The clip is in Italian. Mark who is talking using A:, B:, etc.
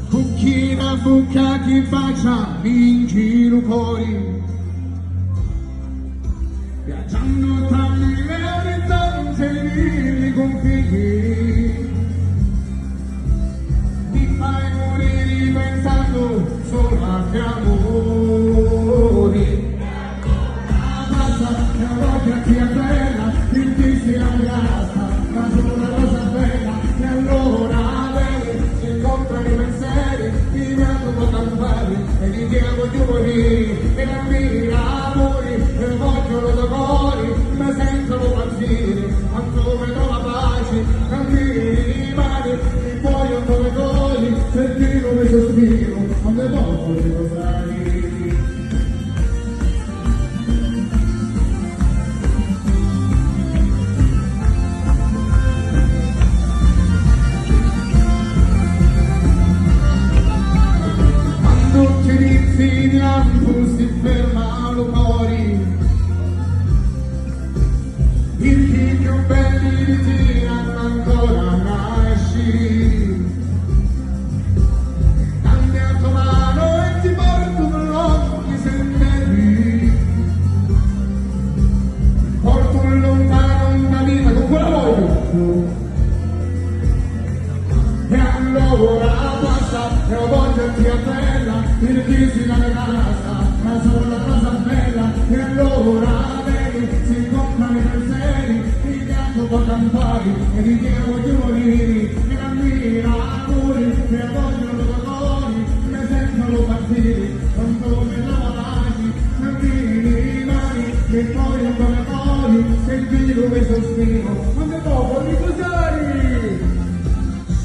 A: Cucchina bucca chi faccia in giro fuori, viaggiando tra mille orizzonti e mille confini. Ti fai morire pensando solo a te amori. Passa che la voglia sia bella, il ti si ammazza, ma solo una cosa bella, e allora vedi, si incontrano i pensieri, ti piangono campari, e ti diamo giù morire, e la mira amori, e vogliono dolori, mi sentono partire, quanto mi trova pace, cammini i mani, i muoiono come coli, sentire come sospiro, quando posso riposare. Si fermano fuori, i più belli ritirano ancora nasci, dammi a tua mano e ti porto per lunghi sentieri, porto lontano una vita con quella voglio, e allora passa e ho voglia di bella, il chi la casa, ma solo la cosa bella, e allora vedi, si comprano i pensieri, ti piango con campari, e ti